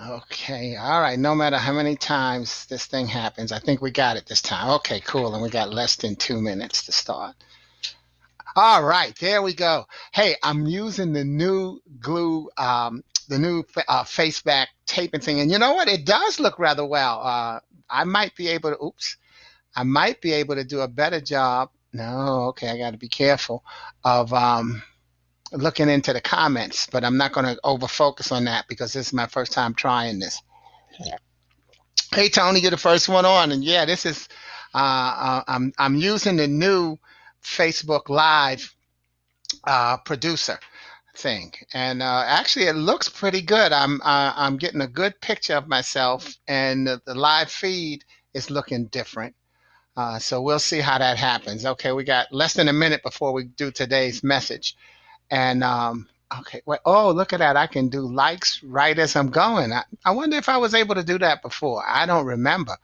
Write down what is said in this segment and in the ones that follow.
Okay, all right. No matter how many times this thing happens, I think we got it this time. Okay, cool. And we got less than 2 minutes to start. All right, there we go. Hey, I'm using the new glue, the new face back taping thing. And you know what? It does look rather well. I might be able to, oops, I might be able to do a better job. No, okay, I got to be careful of looking into the comments, but I'm not going to over focus on that because this is my first time trying this. Hey Tony, you're the first one on, and yeah, this is I'm using the new Facebook Live producer thing, and actually it looks pretty good. I'm getting a good picture of myself, and the live feed is looking different. So we'll see how that happens. Okay, we got less than a minute before we do today's message. And okay, wait, oh, look at that. I can do likes right as I'm going. I wonder if I was able to do that before. I don't remember.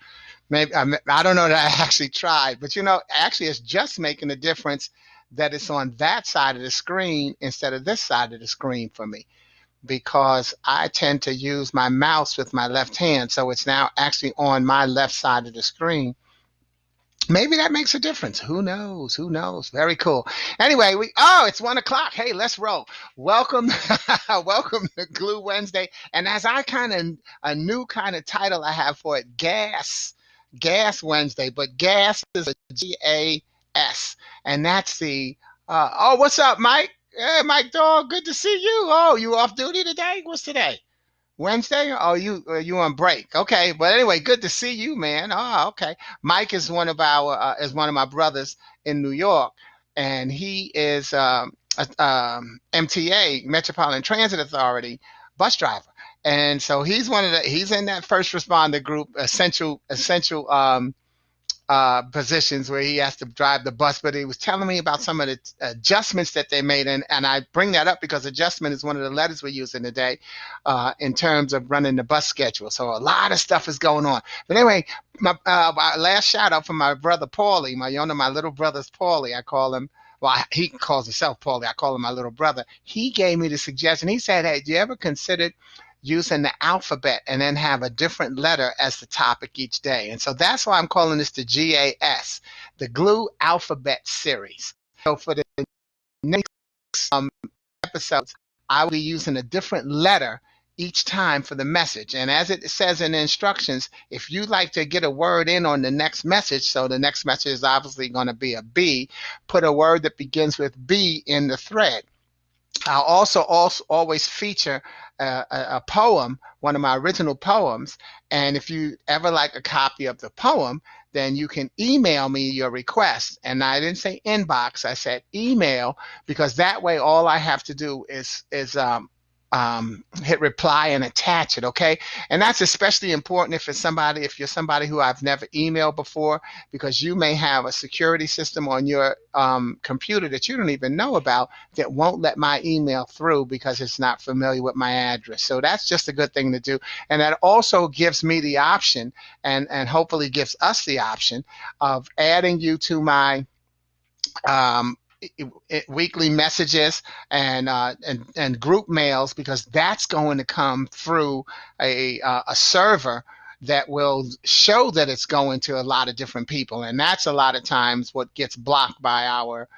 Maybe I don't know that I actually tried, but actually, it's just making a difference that it's on that side of the screen instead of this side of the screen for me because I tend to use my mouse with my left hand. So it's now actually on my left side of the screen. Maybe that makes a difference. Who knows? Who knows? Very cool. Anyway, it's 1 o'clock. Hey, let's roll. Welcome, welcome to Glue Wednesday. And as I a new kind of title I have for it, Gas Wednesday, but gas is a GAS. And that's what's up, Mike? Hey, Mike Dog, good to see you. Oh, you off duty today? What's today? Wednesday? Oh, you on break? Okay, but anyway, good to see you, man. Oh, okay. Mike is one of my brothers in New York, and he is MTA Metropolitan Transit Authority bus driver, and so he's in that first responder group, essential positions where he has to drive the bus, but he was telling me about some of the adjustments that they made. And I bring that up because adjustment is one of the letters we're using today in terms of running the bus schedule. So a lot of stuff is going on. But anyway, my last shout out for my brother Paulie, my little brother's Paulie. I call him, well, he calls himself Paulie. I call him my little brother. He gave me the suggestion. He said, hey, do you ever considered using the alphabet and then have a different letter as the topic each day? And so that's why I'm calling this the GAS, the Glue Alphabet Series. So for the next episodes, I will be using a different letter each time for the message. And as it says in the instructions, if you'd like to get a word in on the next message, so the next message is obviously going to be a B, put a word that begins with B in the thread. I'll also always feature a poem, one of my original poems. And if you ever like a copy of the poem, then you can email me your request. And I didn't say inbox, I said email, because that way all I have to do is hit reply and attach it, okay? And that's especially important if you're somebody who I've never emailed before, because you may have a security system on your computer that you don't even know about that won't let my email through because it's not familiar with my address. So that's just a good thing to do. And that also gives me the option, and hopefully gives us the option of adding you to my weekly messages and group mails, because that's going to come through a server that will show that it's going to a lot of different people, and that's a lot of times what gets blocked by our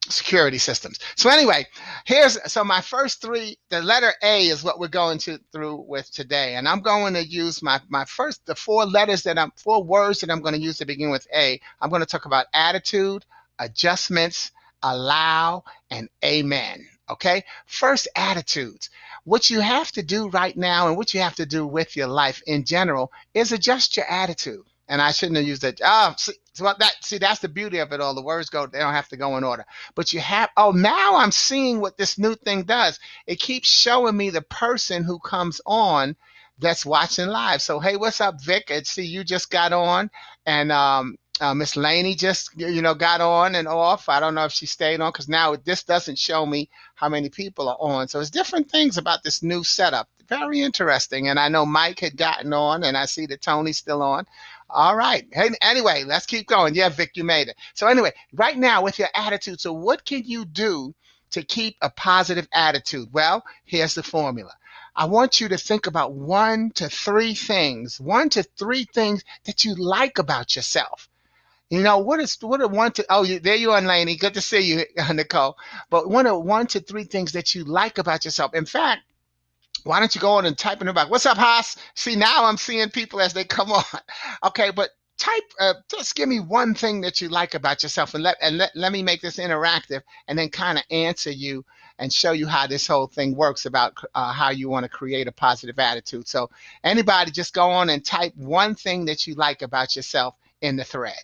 security systems. So anyway, so my first three, the letter A is what we're going through with today, and I'm going to use the four words that I'm going to use to begin with A. I'm going to talk about attitude, adjustments, allow, and amen. Okay? First, attitudes. What you have to do right now and what you have to do with your life in general is adjust your attitude. And I shouldn't have used that. That's the beauty of it all. The words they don't have to go in order. But now I'm seeing what this new thing does. It keeps showing me the person who comes on that's watching live. So, hey, what's up, Vic? I see you just got on. And Miss Laney just got on and off. I don't know if she stayed on, because now this doesn't show me how many people are on. So it's different things about this new setup. Very interesting. And I know Mike had gotten on, and I see that Tony's still on. All right. Hey, anyway, let's keep going. Yeah, Vic, you made it. So anyway, right now with your attitude, so what can you do to keep a positive attitude? Well, here's the formula. I want you to think about 1 to 3 things that you like about yourself. What are one to, oh, there you are, Laney. Good to see you, Nicole. But what are 1 to 3 things that you like about yourself? In fact, why don't you go on and type in the box? What's up, Haas? See, now I'm seeing people as they come on. Okay, but just give me one thing that you like about yourself, and let me make this interactive, and then kind of answer you and show you how this whole thing works about how you want to create a positive attitude. So anybody, just go on and type one thing that you like about yourself in the thread.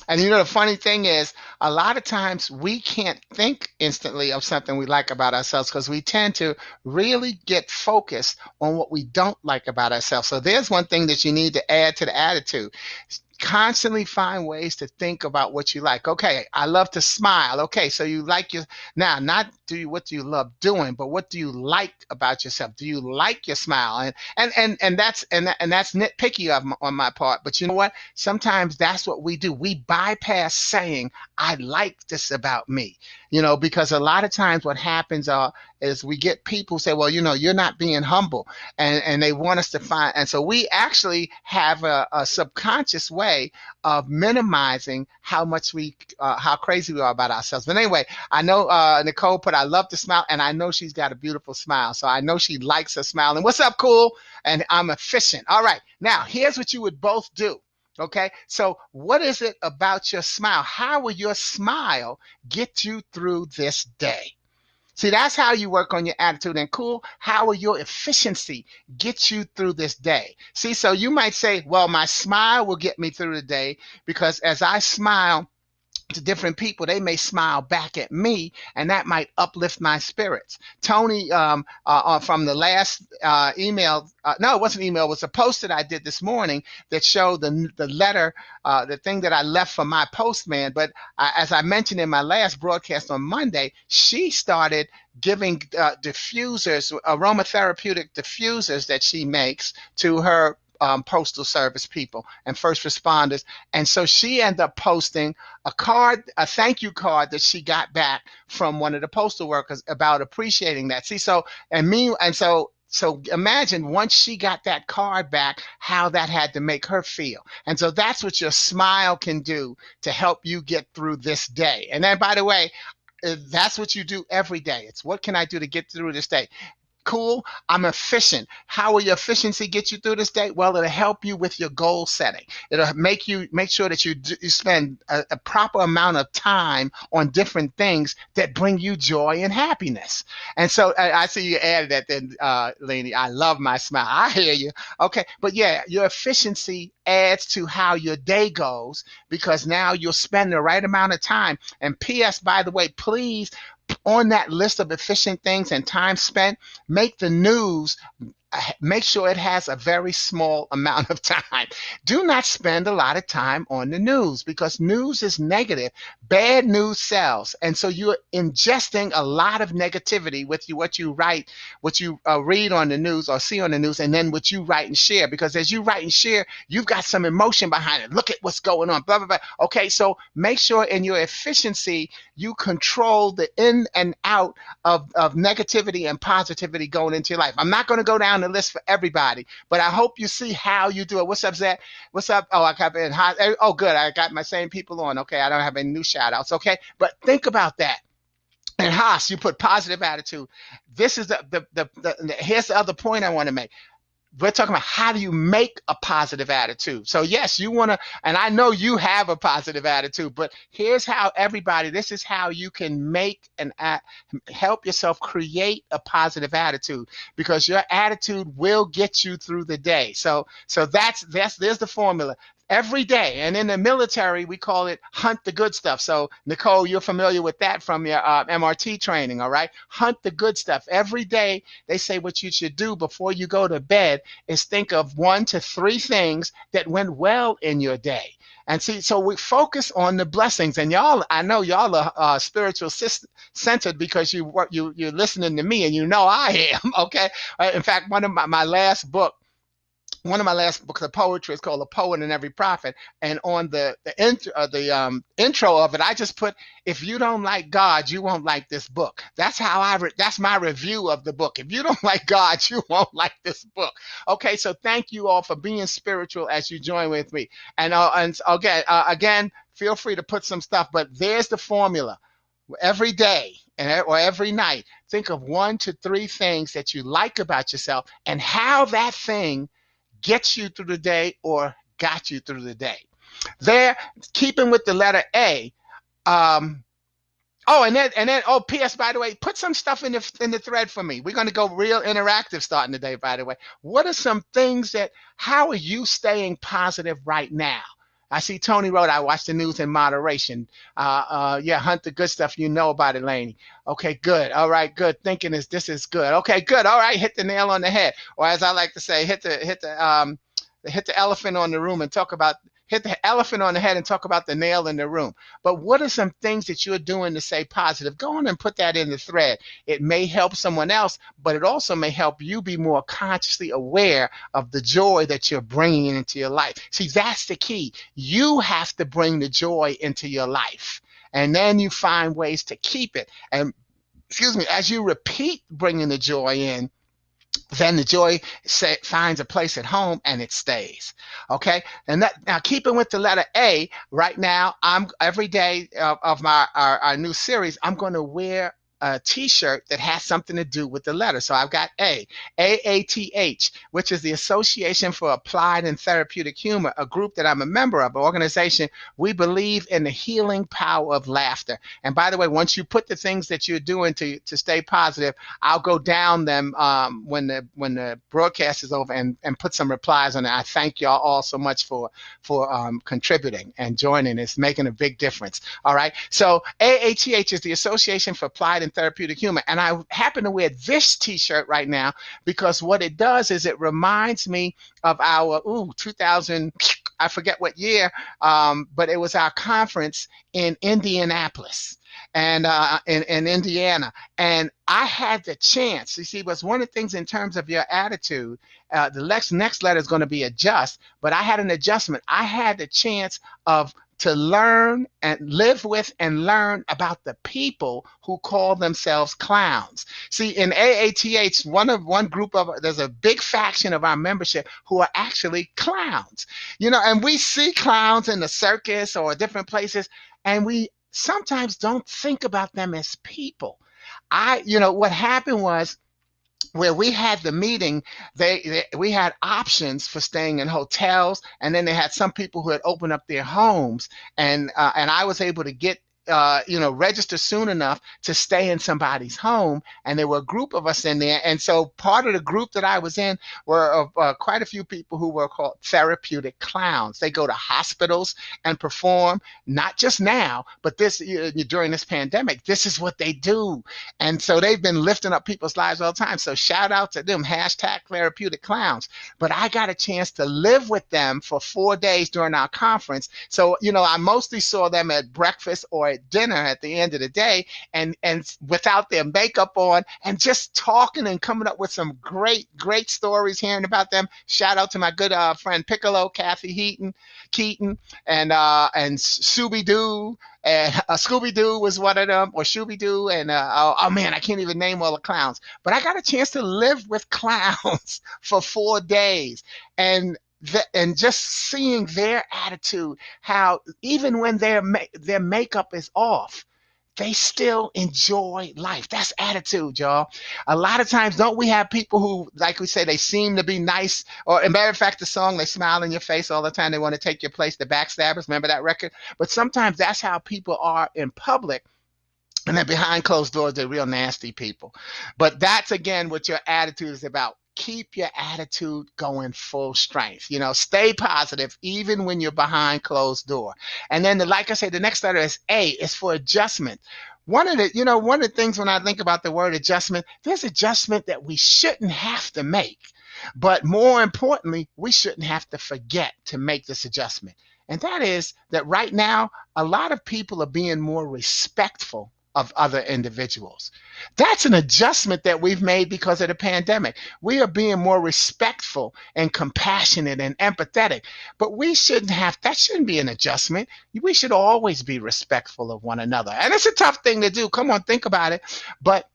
And the funny thing is, a lot of times we can't think instantly of something we like about ourselves because we tend to really get focused on what we don't like about ourselves. So there's one thing that you need to add to the attitude. Constantly find ways to think about what you like. Okay, I love to smile. Okay, so you like your, now, not what do you love doing, but what do you like about yourself? Do you like your smile? And that's nitpicky on my part. But you know what? Sometimes that's what we do. We bypass saying I like this about me. Because a lot of times what happens is we get people say, well, you're not being humble, and they want us to find, and so we actually have a subconscious way of minimizing how crazy we are about ourselves. But anyway, I know Nicole put, I love to smile, and I know she's got a beautiful smile, so I know she likes her smile. And what's up, cool? And I'm efficient. All right, now here's what you would both do. Okay, so what is it about your smile? How will your smile get you through this day? See, that's how you work on your attitude. And cool, how will your efficiency get you through this day? See, so you might say, well, my smile will get me through the day because as I smile to different people, they may smile back at me, and that might uplift my spirits. Tony, from the last email, no, it wasn't email, it was a post that I did this morning that showed the letter, the thing that I left for my postman. But as I mentioned in my last broadcast on Monday, she started giving diffusers, aromatherapeutic diffusers that she makes to her postal service people and first responders. And so she ended up posting a thank you card that she got back from one of the postal workers about appreciating that. See, so imagine once she got that card back, how that had to make her feel. And so that's what your smile can do to help you get through this day. And then, by the way, that's what you do every day. It's what can I do to get through this day? Cool, I'm efficient. How will your efficiency get you through this day? Well, it'll help you with your goal setting. It'll make sure that you spend a proper amount of time on different things that bring you joy and happiness. And so I see you added that then, Lainey. I love my smile. I hear you. Okay, but yeah, your efficiency adds to how your day goes because now you'll spend the right amount of time. And P.S., by the way, please, on that list of efficient things and time spent, make the news, make sure it has a very small amount of time. Do not spend a lot of time on the news because news is negative. Bad news sells. And so you're ingesting a lot of negativity with what you write, what you read on the news or see on the news, and then what you write and share. Because as you write and share, you've got some emotion behind it. Look at what's going on, blah, blah, blah. Okay, so make sure in your efficiency, you control the in and out of negativity and positivity going into your life. I'm not going to go down the list for everybody, but I hope you see how you do it. What's up, Zach? What's up? Oh, I got in. Oh, good. I got my same people on. Okay, I don't have any new shout outs. Okay, but think about that. And Haas, you put positive attitude. This is here's the other point I want to make. We're talking about how do you make a positive attitude. So yes, you want to, and I know you have a positive attitude, but here's how this is how you can make help yourself create a positive attitude, because your attitude will get you through the day. So there's the formula. Every day, and in the military, we call it hunt the good stuff. So, Nicole, you're familiar with that from your MRT training, all right? Hunt the good stuff. Every day, they say what you should do before you go to bed is think of 1 to 3 things that went well in your day. And see, so we focus on the blessings. And y'all, I know y'all are spiritual centered because you're listening to me, and you know I am, okay? In fact, one of my last book, one of my last books of poetry is called A Poet and Every Prophet. And on the intro of it, I just put, if you don't like God, you won't like this book. That's how that's my review of the book. If you don't like God, you won't like this book. Okay, so thank you all for being spiritual as you join with me. And again, feel free to put some stuff, but there's the formula. Every day or every night, think of 1 to 3 things that you like about yourself and how that thing gets you through the day or got you through the day. There, keeping with the letter A. Um, P.S. By the way, put some stuff in the thread for me. We're going to go real interactive starting today. By the way, what are some things how are you staying positive right now? I see Tony wrote, I watch the news in moderation. Yeah, hunt the good stuff. You know about it, Laney. Okay, good. All right, good. This is good. Okay, good. All right, hit the nail on the head. Or as I like to say, hit the elephant on the room and hit the elephant on the head and talk about the nail in the room. But what are some things that you're doing to stay positive? Go on and put that in the thread. It may help someone else, but it also may help you be more consciously aware of the joy that you're bringing into your life. See, that's the key. You have to bring the joy into your life, and then you find ways to keep it. And as you repeat bringing the joy in, then the joy finds a place at home and it stays. Okay. And now keeping with the letter A, right now, I'm every day of our new series, I'm going to wear a t-shirt that has something to do with the letter. So I've got AATH, which is the Association for Applied and Therapeutic Humor, a group that I'm a member of, an organization. We believe in the healing power of laughter. And by the way, once you put the things that you're doing to stay positive, I'll go down them when the broadcast is over and put some replies on it. I thank y'all all so much for contributing and joining. It's making a big difference. All right. So AATH is the Association for Applied and Therapeutic Humor. And I happen to wear this t-shirt right now because what it does is it reminds me of our 2000, I forget what year, but it was our conference in Indianapolis and in Indiana. And I had the chance, you see, it was one of the things in terms of your attitude, the next letter is going to be adjust, but I had an adjustment. I had the chance to learn and live with and learn about the people who call themselves clowns. See, in AATH, there's a big faction of our membership who are actually clowns. And we see clowns in the circus or different places, and we sometimes don't think about them as people. What happened was, where we had the meeting, we had options for staying in hotels, and then they had some people who had opened up their homes, and I was able to get register soon enough to stay in somebody's home, and there were a group of us in there. And so part of the group that I was in were quite a few people who were called therapeutic clowns. They go to hospitals and perform, not just now, but during this pandemic, this is what they do. And so they've been lifting up people's lives all the time. So shout out to them, #therapeutic clowns. But I got a chance to live with them for 4 days during our conference. So, I mostly saw them at breakfast or at dinner at the end of the day, and without their makeup on, and just talking and coming up with some great stories, hearing about them. Shout out to my good friend Piccolo, Kathy Keaton, and Scooby-Doo. And Scooby-Doo was one of them, or Shooby-Doo, and man, I can't even name all the clowns. But I got a chance to live with clowns for 4 days, and just seeing their attitude, how even when their makeup is off, they still enjoy life. That's attitude, y'all. A lot of times, don't we have people who, like we say, they seem to be nice, or, as a matter of fact, the song, they smile in your face all the time, they want to take your place, the Backstabbers, remember that record? But sometimes that's how people are in public, and then behind closed doors, they're real nasty people. But that's, again, what your attitude is about. Keep your attitude going full strength. Stay positive even when you're behind closed door. And then, like I said, the next letter is A. It's for adjustment. One of the things when I think about the word adjustment, there's adjustment that we shouldn't have to make. But more importantly, we shouldn't have to forget to make this adjustment. And that is that right now, a lot of people are being more respectful of other individuals. That's an adjustment that we've made because of the pandemic. We are being more respectful and compassionate and empathetic, but we shouldn't have, that shouldn't be an adjustment. We should always be respectful of one another. And it's a tough thing to do. Come on, think about it. But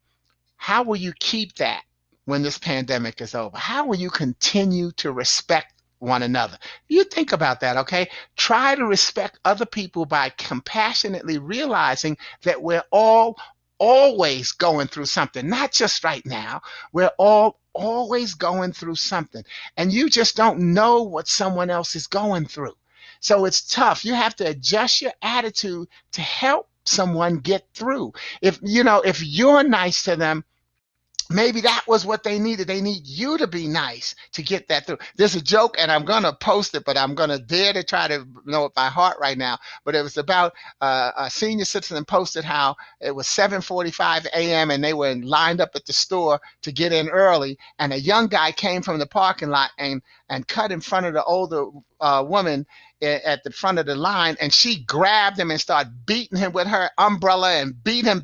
how will you keep that when this pandemic is over? How will you continue to respect one another? You think about that, okay? Try to respect other people by compassionately realizing that we're all always going through something, not just right now. We're all always going through something, and you just don't know what someone else is going through. So it's tough. You have to adjust your attitude to help someone get through. If you're nice to them, maybe that was what they needed. They need you to be nice to get that through. There's a joke, and I'm going to post it, but I'm going to dare to try to know it by heart right now. But it was about a senior citizen posted how it was 7:45 a.m. and they were lined up at the store to get in early, and a young guy came from the parking lot and cut in front of the older woman at the front of the line, and she grabbed him and started beating him with her umbrella and beat him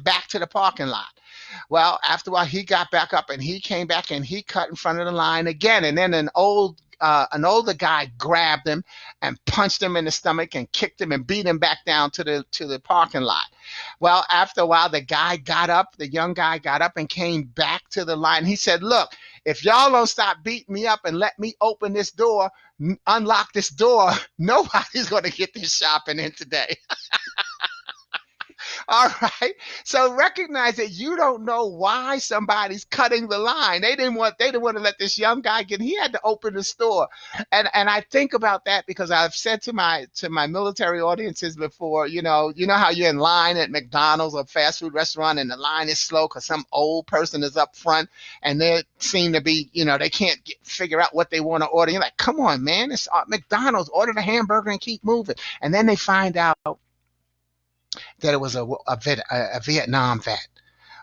back to the parking lot. Well, after a while, he got back up and he came back and he cut in front of the line again. And then an older guy grabbed him and punched him in the stomach and kicked him and beat him back down to the parking lot. Well, after a while, the young guy got up and came back to the line. He said, "Look, if y'all don't stop beating me up and let me open this door, unlock this door, nobody's going to get this shopping in today." All right. So recognize that you don't know why somebody's cutting the line. They didn't want to let this young guy get. He had to open the store. And I think about that because I've said to my military audiences before, you know how you're in line at McDonald's or fast food restaurant and the line is slow because some old person is up front and they seem to be, they can't figure out what they want to order. You're like, come on, man, it's McDonald's. Order the hamburger and keep moving. And then they find out that it was a Vietnam vet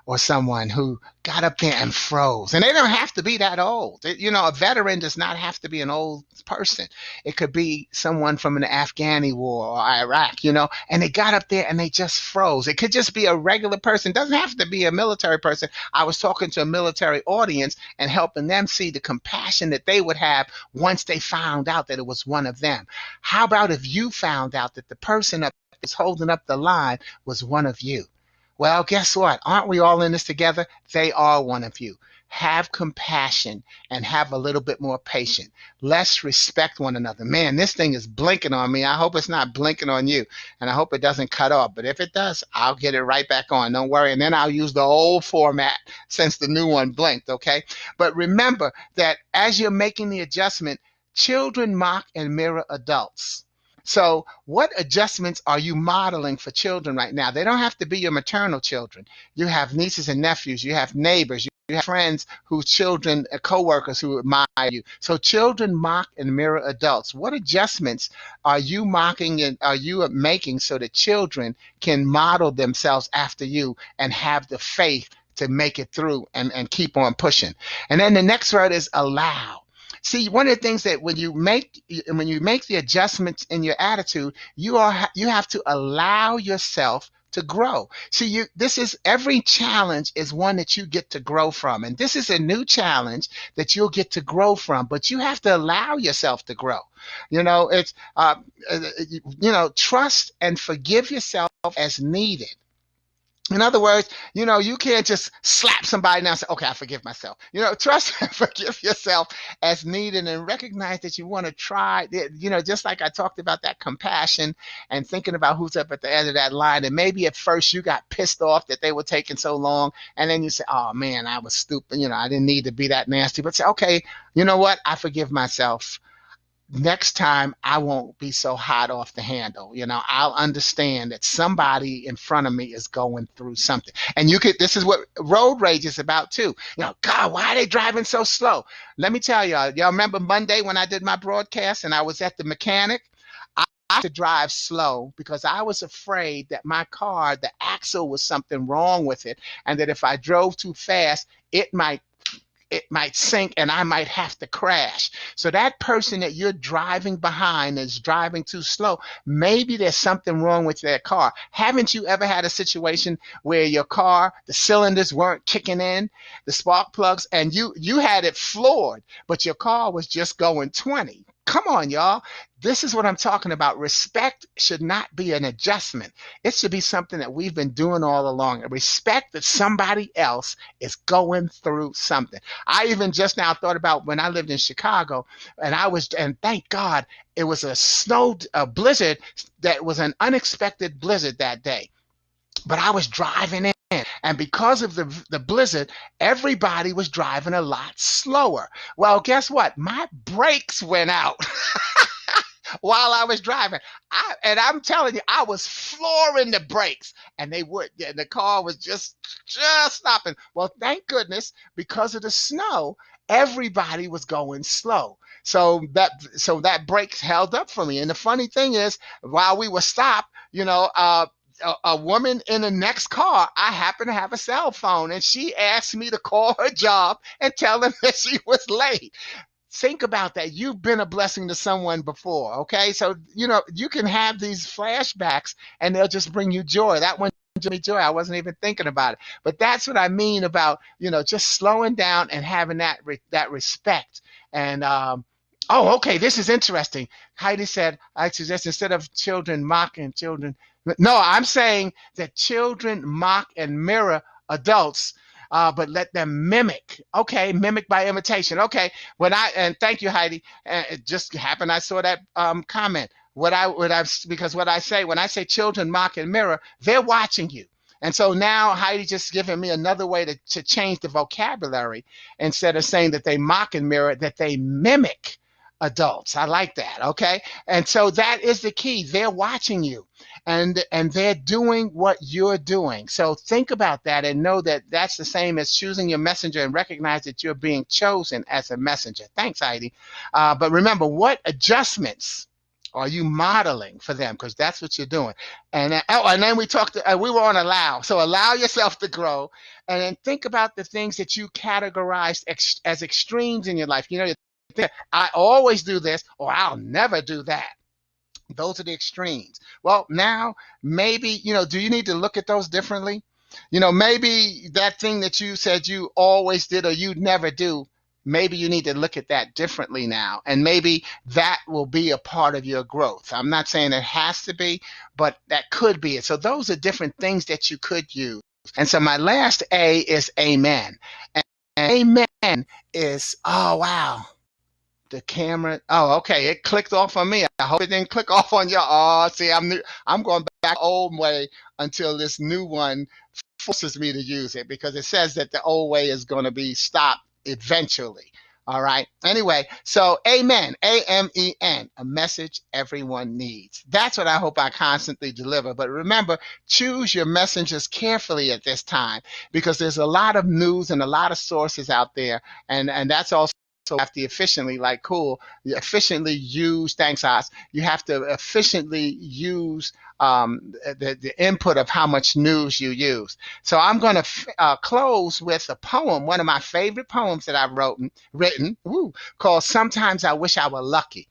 or someone who got up there and froze. And they don't have to be that old. A veteran does not have to be an old person. It could be someone from an Afghani war or Iraq, and they got up there and they just froze. It could just be a regular person. It doesn't have to be a military person. I was talking to a military audience and helping them see the compassion that they would have once they found out that it was one of them. How about if you found out that the person up is holding up the line was one of you? Well, guess what? Aren't we all in this together? They are one of you. Have compassion and have a little bit more patience. Let's respect one another. Man, this thing is blinking on me. I hope it's not blinking on you, and I hope it doesn't cut off. But if it does, I'll get it right back on. Don't worry. And then I'll use the old format since the new one blinked, okay? But remember that as you're making the adjustment, children mock and mirror adults. So, what adjustments are you modeling for children right now? They don't have to be your maternal children. You have nieces and nephews, you have neighbors, you have friends whose children, coworkers who admire you. So, children mock and mirror adults. What adjustments are you mocking and are you making so that children can model themselves after you and have the faith to make it through and keep on pushing? And then the next word is allow. See, one of the things that when you make the adjustments in your attitude, you have to allow yourself to grow. See, this is every challenge is one that you get to grow from, and this is a new challenge that you'll get to grow from. But you have to allow yourself to grow. It's trust and forgive yourself as needed. In other words, you can't just slap somebody down and say, okay, I forgive myself. Trust and forgive yourself as needed and recognize that you want to try, just like I talked about that compassion and thinking about who's up at the end of that line. And maybe at first you got pissed off that they were taking so long. And then you say, oh man, I was stupid. I didn't need to be that nasty. But say, okay, you know what? I forgive myself. Next time I won't be so hot off the handle. I'll understand that somebody in front of me is going through something. And this is what road rage is about too. God, why are they driving so slow? Let me tell y'all remember Monday when I did my broadcast and I was at the mechanic? I had to drive slow because I was afraid that my car, the axle was something wrong with it. And that if I drove too fast, it might it might sink and I might have to crash. So that person that you're driving behind is driving too slow. Maybe there's something wrong with their car. Haven't you ever had a situation where your car, the cylinders weren't kicking in, the spark plugs, and you had it floored, but your car was just going 20? Come on, y'all. This is what I'm talking about. Respect should not be an adjustment. It should be something that we've been doing all along. Respect that somebody else is going through something. I even just now thought about when I lived in Chicago, and thank God it was a blizzard that was an unexpected blizzard that day. But I was driving in, and because of the blizzard, everybody was driving a lot slower. Well, guess what? My brakes went out while I was driving. And I'm telling you, I was flooring the brakes, and the car was just stopping. Well, thank goodness, because of the snow, everybody was going slow. So that brakes held up for me. And the funny thing is, while we were stopped, a woman in the next car, I happened to have a cell phone, and she asked me to call her job and tell them that she was late. Think about that. You've been a blessing to someone before, okay? So, you can have these flashbacks and they'll just bring you joy. That one brought me joy. I wasn't even thinking about it. But that's what I mean about, just slowing down and having that respect. And, oh, okay, this is interesting. Heidi said, I suggest instead of children mocking children, no, I'm saying that children mock and mirror adults, but let them mimic. Okay, mimic by imitation. Okay, and thank you, Heidi. It just happened. I saw that comment. Because what I say when I say children mock and mirror, they're watching you. And so now Heidi just giving me another way to change the vocabulary. Instead of saying that they mock and mirror, that they mimic adults. I like that. Okay. And so that is the key. They're watching you, and they're doing what you're doing. So think about that and know that that's the same as choosing your messenger, and recognize that you're being chosen as a messenger. Thanks, Heidi. But remember, what adjustments are you modeling for them? Because that's what you're doing. And then we were on allow. So allow yourself to grow, and then think about the things that you categorized as extremes in your life. I always do this, or I'll never do that. Those are the extremes. Well, now maybe, do you need to look at those differently? Maybe that thing that you said you always did or you'd never do, maybe you need to look at that differently now. And maybe that will be a part of your growth. I'm not saying it has to be, but that could be it. So those are different things that you could use. And so my last A is amen. And amen is, oh, wow. The camera. Oh, okay. It clicked off on me. I hope it didn't click off on y'all. Oh, see, I'm going back old way until this new one forces me to use it, because it says that the old way is going to be stopped eventually. All right. Anyway, so amen. AMEN, a message everyone needs. That's what I hope I constantly deliver. But remember, choose your messengers carefully at this time, because there's a lot of news and a lot of sources out there. And that's also, so have to efficiently, like cool, you efficiently use, thanks, Oz. You have to efficiently use the input of how much news you use. So I'm going to close with a poem, one of my favorite poems that I've written, called Sometimes I Wish I Were Lucky.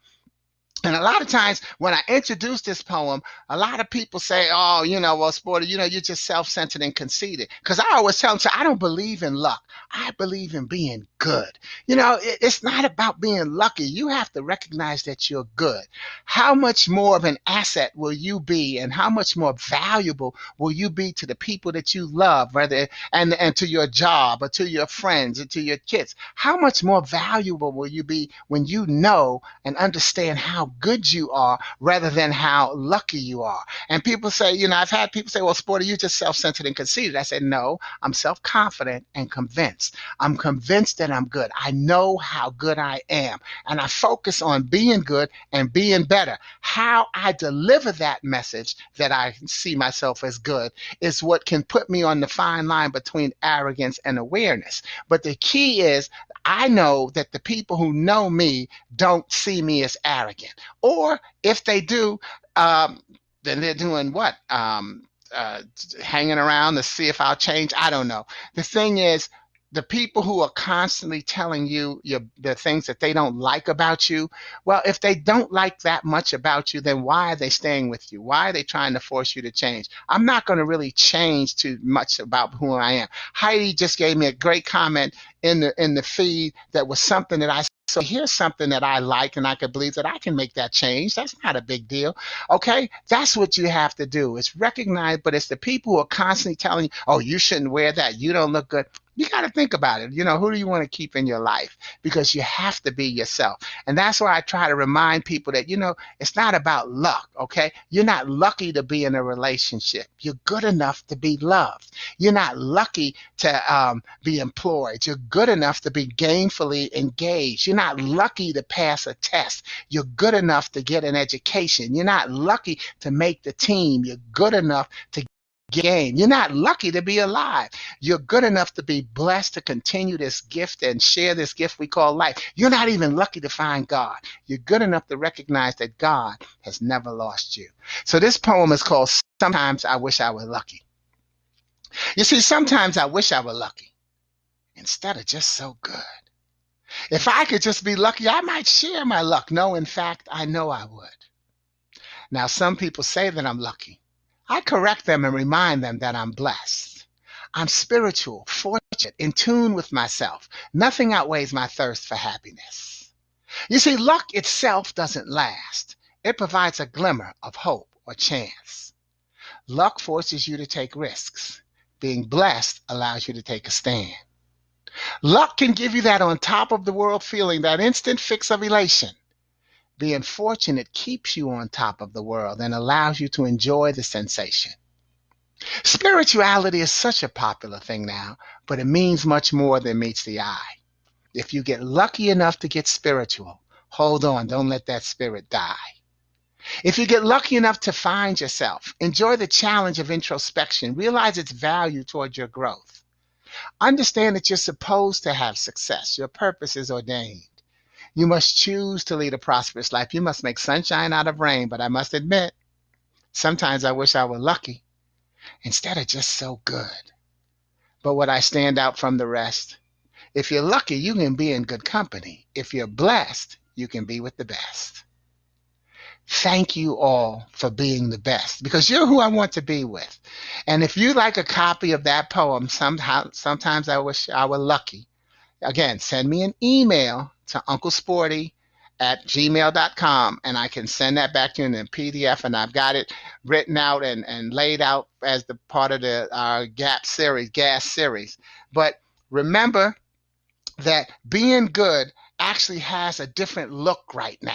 And a lot of times when I introduce this poem, a lot of people say, oh, well, Sporty, you're just self-centered and conceited. Because I always tell them, so I don't believe in luck. I believe in being good. It's not about being lucky. You have to recognize that you're good. How much more of an asset will you be, and how much more valuable will you be to the people that you love, and to your job, or to your friends, or to your kids? How much more valuable will you be when you know and understand how good you are, rather than how lucky you are? And people say, I've had people say, well, Sporty, you're just self-centered and conceited. I said, no, I'm self-confident and convinced. I'm convinced that I'm good. I know how good I am, and I focus on being good and being better. How I deliver that message that I see myself as good is what can put me on the fine line between arrogance and awareness. But the key is, I know that the people who know me don't see me as arrogant. Or if they do, then they're doing what? Hanging around to see if I'll change. I don't know. The thing is, the people who are constantly telling you the things that they don't like about you, well, if they don't like that much about you, then why are they staying with you? Why are they trying to force you to change? I'm not going to really change too much about who I am. Heidi just gave me a great comment in the feed that was something that I, so here's something that I like, and I could believe that I can make that change. That's not a big deal. Okay, that's what you have to do, is recognize. But it's the people who are constantly telling you, oh, you shouldn't wear that, you don't look good. You got to think about it. Who do you want to keep in your life? Because you have to be yourself. And that's why I try to remind people that, it's not about luck, okay? You're not lucky to be in a relationship. You're good enough to be loved. You're not lucky to be employed. You're good enough to be gainfully engaged. You're not lucky to pass a test. You're good enough to get an education. You're not lucky to make the team. You're good enough to game. You're not lucky to be alive. You're good enough to be blessed to continue this gift and share this gift we call life. You're not even lucky to find God. You're good enough to recognize that God has never lost you. So this poem is called Sometimes I Wish I Were Lucky. You see, sometimes I wish I were lucky instead of just so good. If I could just be lucky, I might share my luck. No, in fact, I know I would. Now, some people say that I'm lucky. I correct them and remind them that I'm blessed. I'm spiritual, fortunate, in tune with myself. Nothing outweighs my thirst for happiness. You see, luck itself doesn't last. It provides a glimmer of hope or chance. Luck forces you to take risks. Being blessed allows you to take a stand. Luck can give you that on top of the world feeling, that instant fix of elation. Being fortunate keeps you on top of the world and allows you to enjoy the sensation. Spirituality is such a popular thing now, but it means much more than meets the eye. If you get lucky enough to get spiritual, hold on, don't let that spirit die. If you get lucky enough to find yourself, enjoy the challenge of introspection, realize its value toward your growth. Understand that you're supposed to have success. Your purpose is ordained. You must choose to lead a prosperous life. You must make sunshine out of rain, but I must admit, sometimes I wish I were lucky instead of just so good. But would I stand out from the rest? If you're lucky, you can be in good company. If you're blessed, you can be with the best. Thank you all for being the best, because you're who I want to be with. And if you'd like a copy of that poem, sometimes I wish I were lucky, again, send me an email to unclesporty@gmail.com, and I can send that back to you in a PDF, and I've got it written out and laid out as the part of the gas series. But remember that being good actually has a different look right now.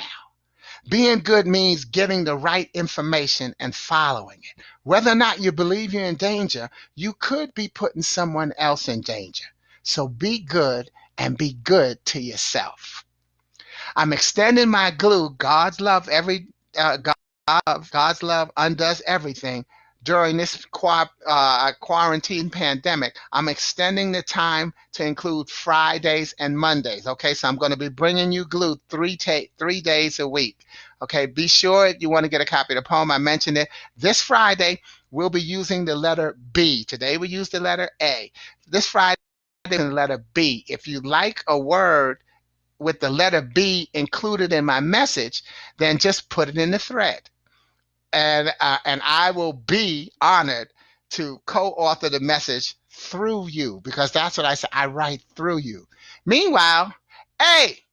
Being good means getting the right information and following it. Whether or not you believe you're in danger, you could be putting someone else in danger. So be good and be good to yourself. I'm extending my glue. God's love undoes everything. During this quarantine pandemic, I'm extending the time to include Fridays and Mondays. Okay, so I'm going to be bringing you glue 3 days a week. Okay, be sure if you want to get a copy of the poem, I mentioned it. This Friday, we'll be using the letter B. Today we use the letter A. This Friday, the letter B. If you like a word with the letter B included in my message, then just put it in the thread. And I will be honored to co-author the message through you, because that's what I say. I write through you. Meanwhile, hey,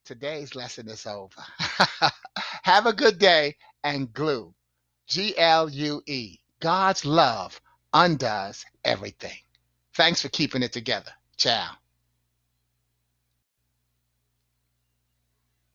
today's lesson is over. Have a good day and glue. GLUE. God's love undoes everything. Thanks for keeping it together. Ciao.